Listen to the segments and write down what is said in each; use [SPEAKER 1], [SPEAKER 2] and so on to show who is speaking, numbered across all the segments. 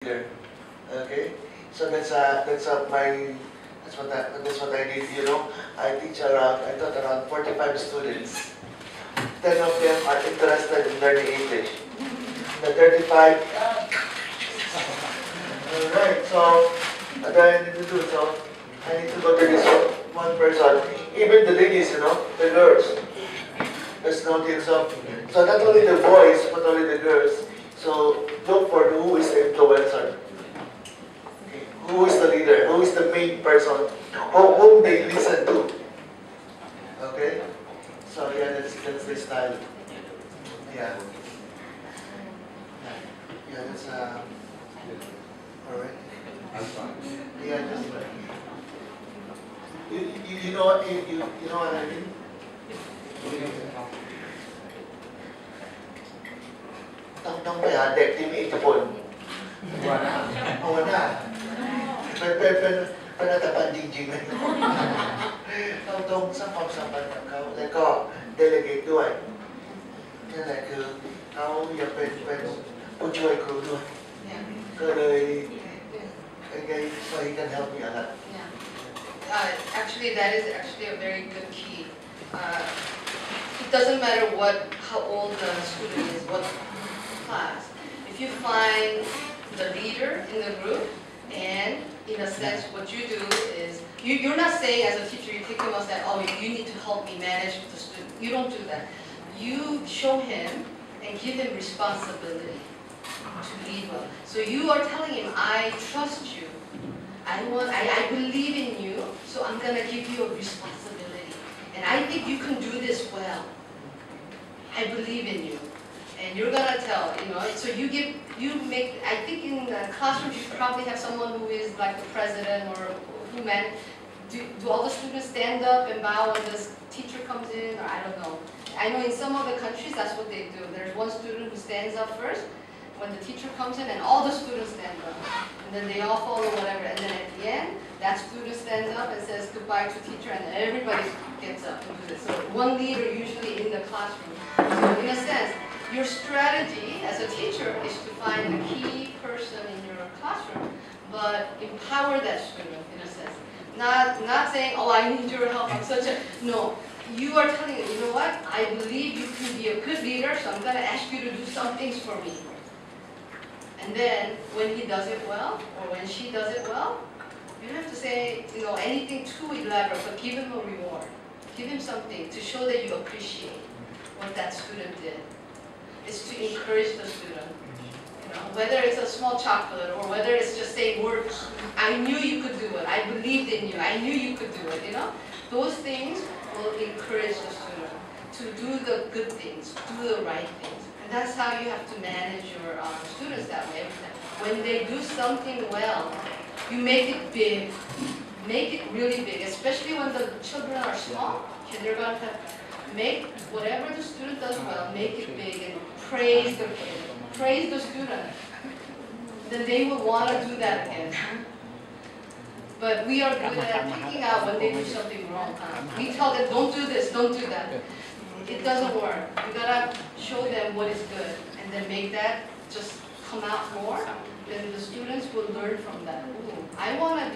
[SPEAKER 1] leader. Okay, so that's what I did. I teach around I taught around 45 students. 10 of them are interested in learning English. The 35. All right. So what do I need to do? So I need to go to this one person. Even the ladies, the girls. There's no thing. So not only the boys, but only the girls. So look for who is the influencer. Okay. Who is the leader? Who is the main person? Whom they listen to. Okay? So yeah, that's the style. Yeah. Yeah, that's alright. Yeah, that's right. You know what you know what I mean? Tong kaya dek team 8 pon. Wala. Pero natapan jingๆตรงสร้างความสัมพันธ์กับเขาแล้วก็เดลิเกตด้วยนั่นแหละคือเขาอยากเป็นผู้ช่วยครูด้วยก็เลยไง so he can help me a lot.
[SPEAKER 2] Actually, that is actually a very good key. It doesn't matter how old the student is, what class. If you find the leader in the group, and in a sense, what you do is, you're not saying as a teacher, you take him and say, oh, you need to help me manage the student. You don't do that. You show him and give him responsibility to lead well. So you are telling him, I trust you. I believe in you, so I'm going to give you a responsibility. And I think you can do this well. I believe in you. And you're going to tell, so I think in the classroom you probably have someone who is like the president or who do all the students stand up and bow when the teacher comes in, or I don't know. I know in some other countries that's what they do. There's one student who stands up first when the teacher comes in, and all the students stand up. And then they all follow whatever. And then at the end, that student stands up and says goodbye to teacher, and everybody gets up and does it. So one leader usually in the classroom. So in a sense, your strategy as a teacher is to find a key person in your classroom, but empower that student in a sense. Not saying, oh, I need your help, no. You are telling him, you know what, I believe you can be a good leader, so I'm going to ask you to do some things for me. And then, when he does it well, or when she does it well, you don't have to say, anything too elaborate, but give him a reward. Give him something to show that you appreciate what that student did. It's to encourage the student. Whether it's a small chocolate or whether it's just saying words, I knew you could do it. I believed in you. I knew you could do it. Those things will encourage the student to do the good things, do the right things. And that's how you have to manage your students that way. When they do something well, you make it big. Make it really big, especially when the children are small. They're going to make whatever the student does well, make it big and praise the kid, praise the student. Then they will want to do that again. But we are good at picking out when they do something wrong. We tell them, don't do this, don't do that. It doesn't work. You gotta show them what is good, and then make that just come out more. Then the students will learn from that. Ooh, I wanna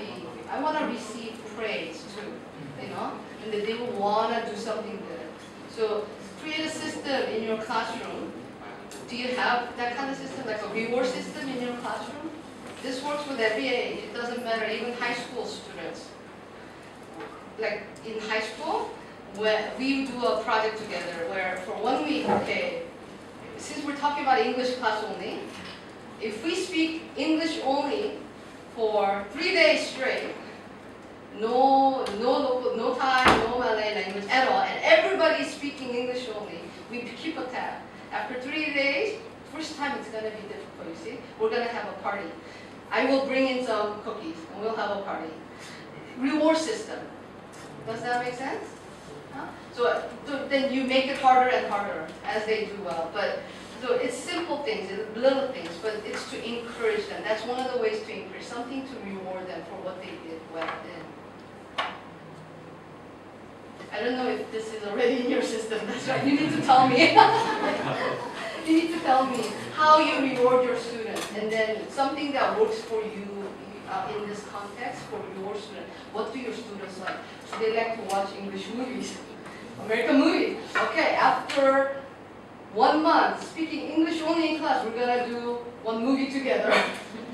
[SPEAKER 2] receive praise too, and then they will wanna do something good. So create a system in your classroom. Do you have that kind of system, like a reward system in your classroom? This works with every age. It doesn't matter, even high school students. Like in high school, where we do a project together where for 1 week, okay, since we're talking about English class only, if we speak English only for 3 days straight, no local, no Thai, no Malay language at all, and everybody's speaking English only, we keep a tab. After 3 days, first time it's going to be difficult, you see. We're going to have a party. I will bring in some cookies, and we'll have a party. Reward system. Does that make sense? Huh? So then you make it harder and harder as they do well. So it's simple things, it's little things, but it's to encourage them. That's one of the ways to encourage, something to reward them for what they did well in. I don't know if this is already in your system. That's right. You need to tell me. You need to tell me how you reward your students, and then something that works for you in this context for your student. What do your students like? So they like to watch English movies, American movies. Okay, after 1 month speaking English only in class, we're gonna do one movie together.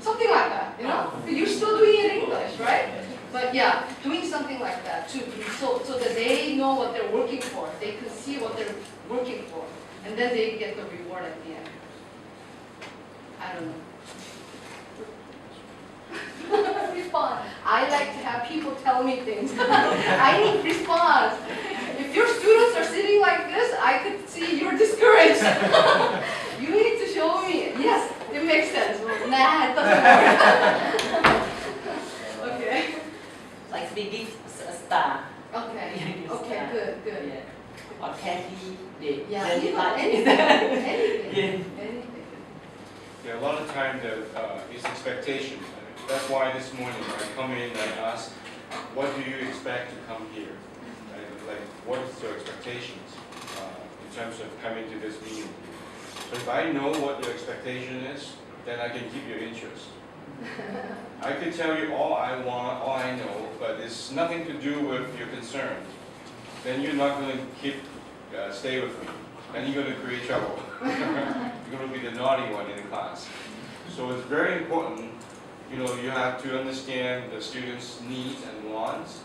[SPEAKER 2] Something like that, you know? You're still doing it in English, right? But yeah, doing something like that too, so that they know what they're working for. They can see what they're working for, and then they get the reward at the end. I don't know. Respond. I like to have people tell me things. I need response. If your students are sitting like this, I could see you're discouraged. You need to show me. Yes, it makes sense. Well, nah, it doesn't work. Okay.
[SPEAKER 3] Like baby star.
[SPEAKER 2] Okay. Okay. Good. Good.
[SPEAKER 3] Yeah. Or candy.
[SPEAKER 2] Yeah.
[SPEAKER 3] Jelly like
[SPEAKER 2] Anything. Anything. Anything.
[SPEAKER 4] Yeah, a lot of time is expectation. That's why this morning I come in and I ask, what do you expect to come here? Like, what is your expectations in terms of coming to this meeting? So if I know what your expectation is, then I can keep your interest. I could tell you all I want, all I know, but it's nothing to do with your concern. Then you're not going to stay with me. Then you're going to create trouble. You're going to be the naughty one in the class. So it's very important, you have to understand the students' needs and wants,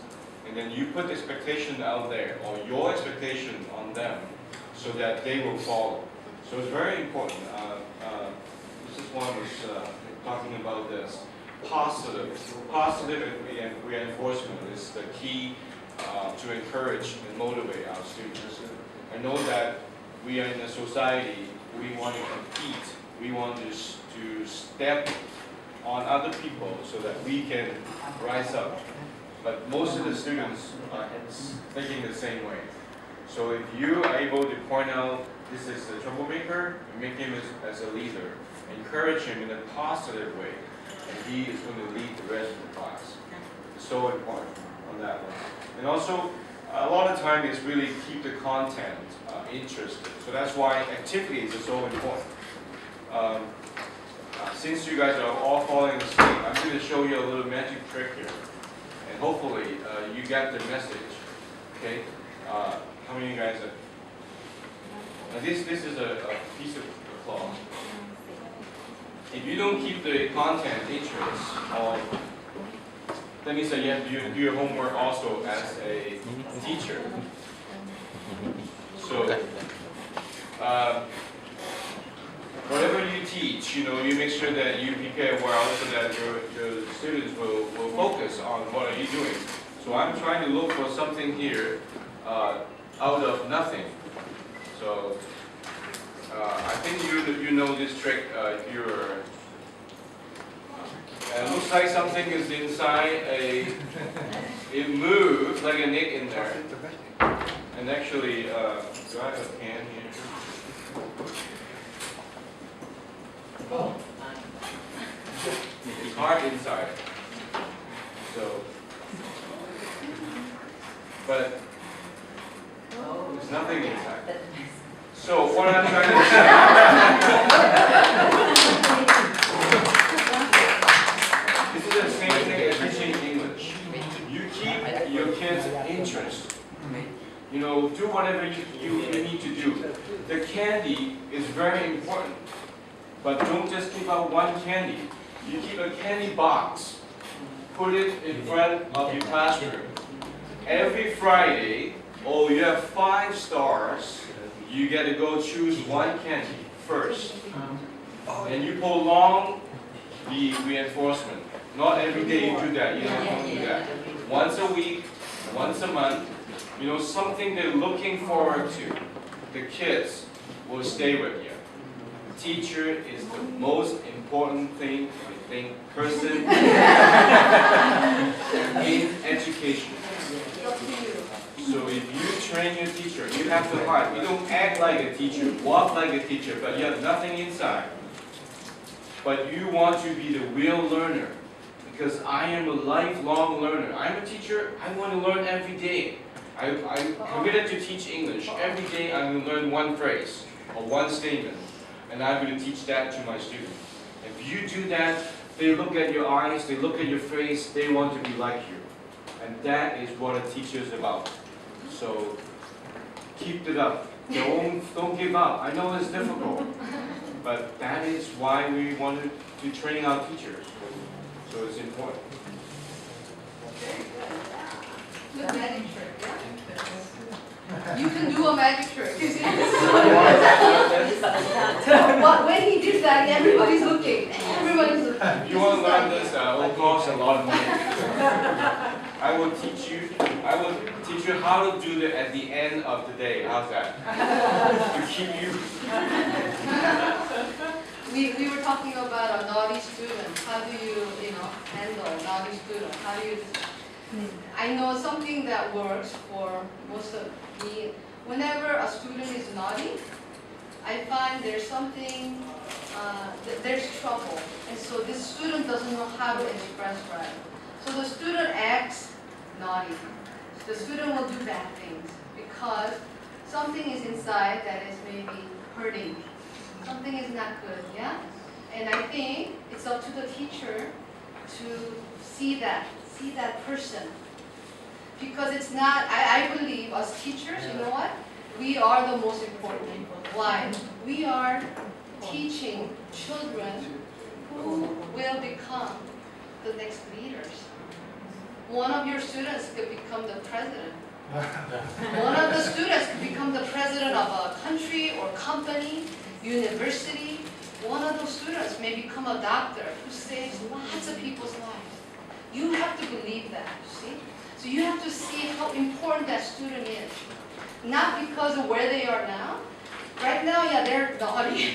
[SPEAKER 4] and then you put the expectation out there, or your expectation on them, so that they will follow. So it's very important. Mrs. Wong was talking about this. Positive reinforcement is the key to encourage and motivate our students. I know that we are in a society, we want to compete, we want to step on other people so that we can rise up. But most of the students are thinking the same way. So if you are able to point out this is a troublemaker, and make him as a leader, encourage him in a positive way, and he is going to lead the rest of the class. It's so important on that one. And also, a lot of time is really keep the content interesting. So that's why activities are so important. Since you guys are all falling asleep, I'm going to show you a little magic trick here. And hopefully you get the message. Okay? How many of you guys are? This is a piece of cloth. If you don't keep the content interest, that means that you have to do your homework also as a teacher. So, whatever you teach, you make sure that you prepare well so that your students will focus on what are you doing. So I'm trying to look for something here out of nothing. So I think you know this trick if you're. It looks like something is inside it moves like a nick in there. And actually, do I have a pen here? Oh. It's hard inside. So, but there's nothing inside. So what I'm trying to say, this is the same thing as teaching English. You keep your kids' interest. Do whatever you need to do. The candy is very important. But don't just keep out one candy. You keep a candy box. Put it in front of your classroom. Every Friday, you have 5 stars. You get to go choose one candy first. And you prolong the reinforcement. Not every day you do that. You don't do that. Once a week, once a month. Something they're looking forward to. The kids will stay with you. Teacher is the most important thing, I think, person in education. So if you train your teacher, you have to hide. You don't act like a teacher, walk like a teacher, but you have nothing inside. But you want to be the real learner, because I am a lifelong learner. I'm a teacher, I want to learn every day. I'm committed to teach English. Every day I'm going to learn one phrase or one statement. And I'm going to teach that to my students. If you do that, they look at your eyes, they look at your face, they want to be like you. And that is what a teacher is about. So keep it up. Don't give up. I know it's difficult, but that is why we wanted to train our teachers. So it's important.
[SPEAKER 2] Very good, yeah. Good magic trick, yeah. You can do a magic trick. When he did that, everybody's looking. Everybody's looking.
[SPEAKER 4] If you want to learn this, it will cost a lot of money. I will teach you how to do it at the end of the day. How's that? To keep you.
[SPEAKER 2] We were talking about a naughty student. How do you handle a naughty student? How do you? I know something that works for most of me. Whenever a student is naughty, I find there's something, there's trouble. And so this student doesn't know how to express right. So the student acts naughty. The student will do bad things because something is inside that is maybe hurting. Something is not good, yeah? And I think it's up to the teacher to see that person. Because it's not, I believe as teachers, you know what? We are the most important people. Why? We are teaching children who will become the next leaders. One of your students could become the president. One of the students could become the president of a country or company, university. One of those students may become a doctor who saves lots of people's lives. You have to believe that, you see? So you have to see how important that student is. Not because of where they are now. Right now, yeah, they're naughty.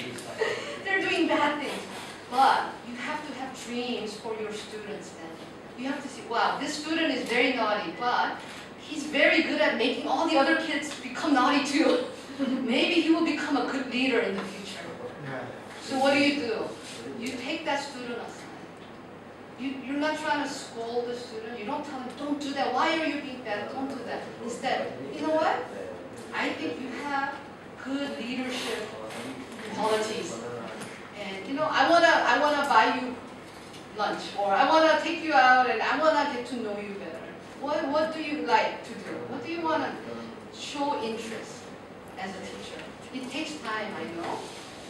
[SPEAKER 2] They're doing bad things. But you have to have dreams for your students then. You have to see, wow, this student is very naughty, but he's very good at making all the other kids become naughty too. Maybe he will become a good leader in the future. So what do? You take that student aside. You're not trying to scold the student. You don't tell them, don't do that. Why are you being bad? Don't do that. Instead, you know what? I think you have good leadership qualities. And I wanna buy you lunch, or I wanna take you out, and I wanna get to know you better. What do you like to do? What do you wanna show interest as a teacher? It takes time, I know.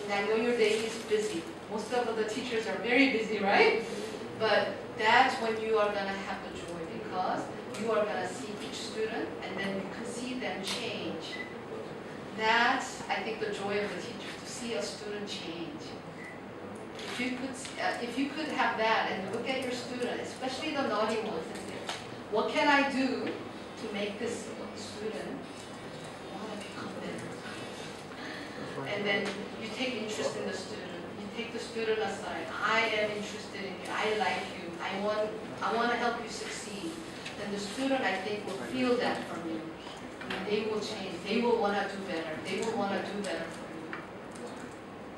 [SPEAKER 2] And I know your day is busy. Most of the teachers are very busy, right? But that's when you are going to have the joy, because you are going to see each student and then you can see them change. That's, I think, the joy of the teacher, to see a student change. If you could have that and look at your student, especially the naughty ones, and say, what can I do to make this student want to become better? And then you take interest in the student. You take the student aside. I am interested in you. I like you. I want to help you succeed. Then the student, I think, will feel that from you. And they will change. They will want to do better. They will want to do better for you.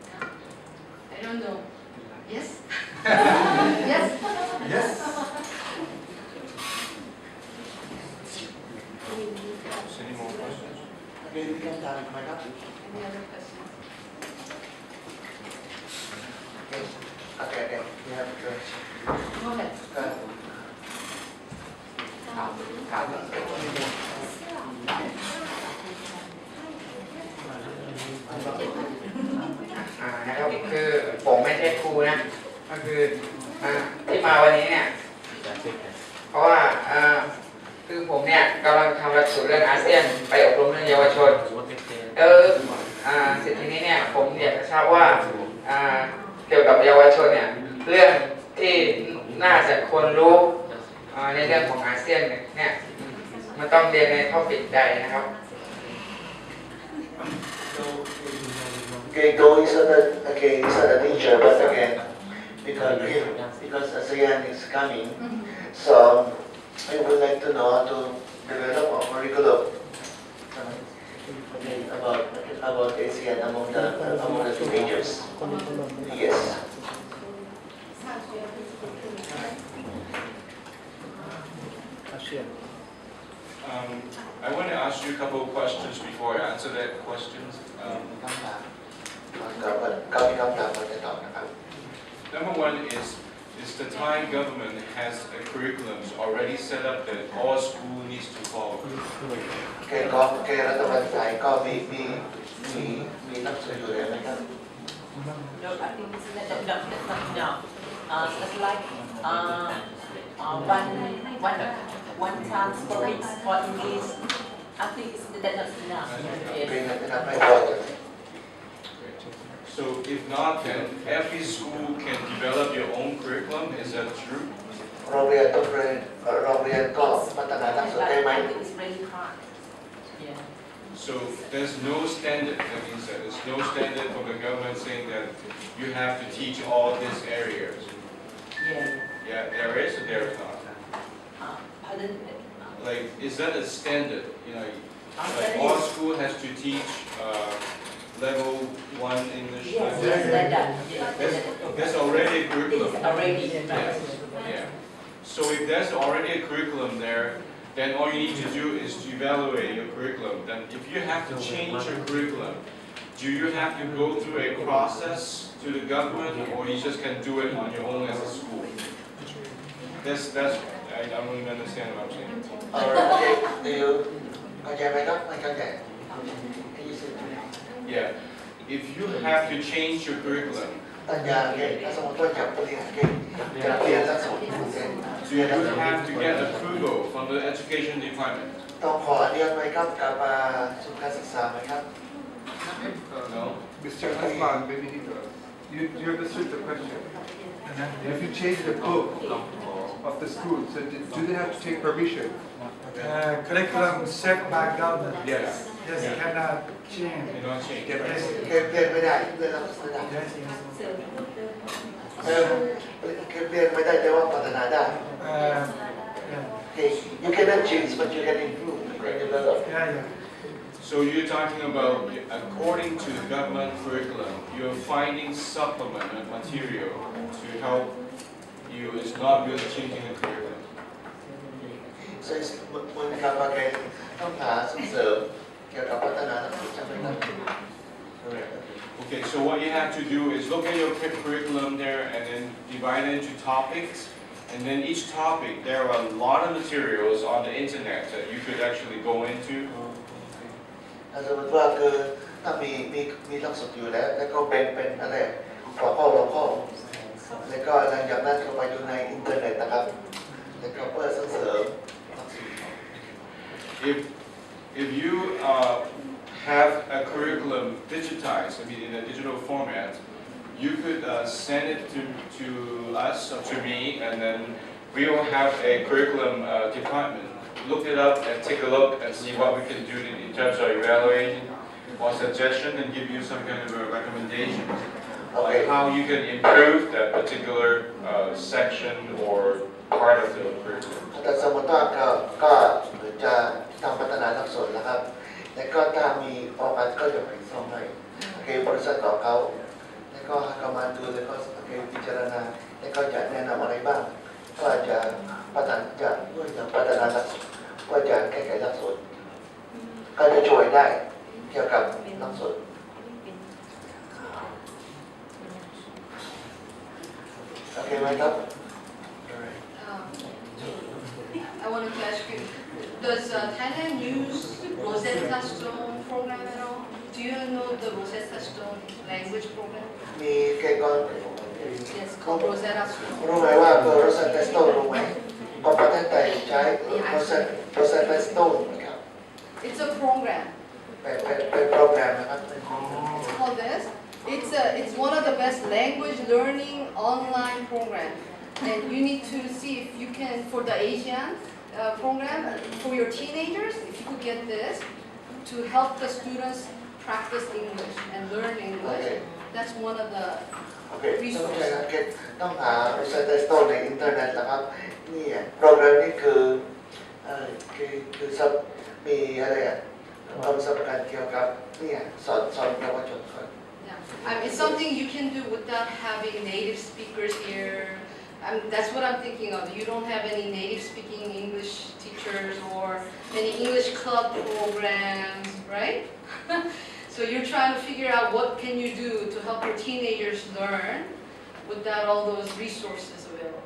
[SPEAKER 2] Yeah. I don't know. Yes? Yes?
[SPEAKER 1] Yes.
[SPEAKER 4] Any more questions?
[SPEAKER 1] Maybe we can have my copy.
[SPEAKER 2] Any other questions?
[SPEAKER 1] Okay. We have a question.
[SPEAKER 2] Go ahead.
[SPEAKER 5] นะครับคือผมไม่ใช่ครูนะก็คือที่มาวันนี้เนี่ยเพราะว่าคือผมเนี่ยกำลังทำหลักสูตรเรื่องอาเซียนไปอบรมเรื่องเยาวชนสิ่งนี้เนี่ยผมอยากจะทราบว่าเกี่ยวกับเยาวชนเนี่ยเรื่องที่น่าจะควรรู้ในเรื่องของอาเซียนเนี่ยมันต้องเรียนในท็อปิกใดนะครับ
[SPEAKER 1] Okay, though he's not a teacher, but again, because ASEAN is coming, so I would like to know how to develop a curriculum about ASEAN among the teenagers. Yes.
[SPEAKER 4] I want to ask you a couple of questions before I answer that questions.
[SPEAKER 1] ก็มีคำถามมาจะตอบนะครับ
[SPEAKER 4] Number one is the Thai government has a curriculum already set up that all school needs to follow.
[SPEAKER 1] รัฐบาลไทยก็มีหนังสืออยู่แล้วนะครับ
[SPEAKER 3] No, I think it's not enough. It's like one chance for week for English. I think it's not enough.
[SPEAKER 1] เป็น
[SPEAKER 3] Yes.
[SPEAKER 1] นะครับไม่พอจะ
[SPEAKER 4] So if not, then every school can develop your own curriculum. Is that true?
[SPEAKER 1] โรงเรียนต้องเรียนโรงเรียนก็พัฒนาหลักสูตรได้ไหม
[SPEAKER 3] I think it's really hard. Yeah.
[SPEAKER 4] So there's no standard. That means that there's no standard from the government saying that you have to teach all these areas.
[SPEAKER 3] Yeah.
[SPEAKER 4] Yeah, there is or there is not.
[SPEAKER 3] Pardon?
[SPEAKER 4] Like, is that a standard? You know, like
[SPEAKER 3] There
[SPEAKER 4] all
[SPEAKER 3] is.
[SPEAKER 4] school has to teach level 1 English
[SPEAKER 3] Yes,
[SPEAKER 4] language.
[SPEAKER 3] yes, like that. Yes,
[SPEAKER 4] There's already a
[SPEAKER 3] it
[SPEAKER 4] curriculum.
[SPEAKER 3] is already.
[SPEAKER 4] Yes. Yeah. So if there's already a curriculum there, then all you need to do is to evaluate your curriculum. Then if you have to change your curriculum, do you have to go through a process to the government, or you just can do it on your own as a school? I don't really understand what I'm saying.
[SPEAKER 1] เดี๋ยวเข้าใจไหมครับไม่เข้าใจ
[SPEAKER 4] Yeah. If you have to change your curriculum,
[SPEAKER 1] ตัญญาถ้าสมมติว่าจะเปลี่ยนจะเปลี่ยนหลักสูตร
[SPEAKER 4] do you have to get approval from the education department?
[SPEAKER 1] ต้องขออนุญาตไหมครับกับสุขศึกษาไหมครับ
[SPEAKER 4] No.
[SPEAKER 6] Mr. Hassan, maybe you understood the question. If you change the book of the school, so do they have to take permission?
[SPEAKER 7] Curriculum set by government.
[SPEAKER 4] Yes.
[SPEAKER 7] Yes,
[SPEAKER 4] Yeah.
[SPEAKER 7] cannot change.
[SPEAKER 4] You not change.
[SPEAKER 7] Yes,
[SPEAKER 1] เปลี่ยนไม่ได้เปลี่ยนหลักสูตรได้
[SPEAKER 7] yes,
[SPEAKER 1] เปลี่ยนไม่ได้แต่ว่าพัฒนาได้
[SPEAKER 7] yeah,
[SPEAKER 1] Okay, you cannot change, but you can improve and develop.
[SPEAKER 7] yeah.
[SPEAKER 4] So you're talking about, according to the government curriculum, you're finding supplement and material to help you. It's not really changing the curriculum.
[SPEAKER 1] So it's มันการมาแก้ต้องหาส่งเสริมเกี่ยวกับพัฒนาหลักสูตรใช่ไหมครับ
[SPEAKER 4] Correct. Okay, so what you have to do is look at your curriculum there and then divide it into topics. And then each topic, there are a lot of materials on the internet that you could actually go into.
[SPEAKER 1] ถ้าสมมติว่าคือถ้ามีหลักสูตรอยู่แล้วก็แบ่งเป็นอะไรหัวข้อแล้วก็หลังจากนั้นก็ไปดูในอินเทอร์เน็ตนะครับแล้วก็เพื่อส่งเสริมหลักสูตร
[SPEAKER 4] If you have a curriculum digitized, I mean in a digital format, you could send it to us or to me, and then we will have a curriculum department. Look it up and take a look and see what we can do in terms of evaluation or suggestion, and give you some kind of a recommendation on how you can improve that particular section or part of the curriculum.
[SPEAKER 1] แต่สมมติว่าก็จะทำพัฒนาหลักสูตรนะครับแล้วก็ถ้ามีโอกาสก็จะไปส่งให้บริษัทของเขาแล้วก็ให้เขามาดูแล้วก็พิจารณาแล้วก็จะแนะนำอะไรบ้างก็จะพัฒนาหลักสูตรก็จะแก้ไขหลักสูตรก็จะช่วยได้เกี่ยวกับหลักสูตรโอเคไหมครับ
[SPEAKER 2] I wanted to ask you, does Thailand use Rosetta Stone program at all? Do you know the Rosetta Stone language program?
[SPEAKER 1] มีแค่ก่อน
[SPEAKER 2] Yes, called Rosetta Stone.
[SPEAKER 1] รู้ไหมว่าโรสเตสโตนรู้ไหมก็ประเทศไทยใช้โรสเตสโตนนะครับ
[SPEAKER 2] It's a program.
[SPEAKER 1] เป็นโปรแกรมนะครับ
[SPEAKER 2] It's called this. It's one of the best language learning online program. And you need to see if you can, for the Asian program, for your teenagers, if you could get this to help the students practice English and learn English. That's one of the
[SPEAKER 1] โอเคต้องหาโรสเตสโตนในอินเทอร์เน็ตนะครับนี่โปรแกรมนี้คือมีอะไรความสำคัญเกี่ยวกับนี่สอนเยาวชนคน
[SPEAKER 2] Yeah, it's something you can do without having native speakers here. That's what I'm thinking of. You don't have any native speaking English teachers or any English club programs, right? So you're trying to figure out what can you do to help your teenagers learn without all those resources available.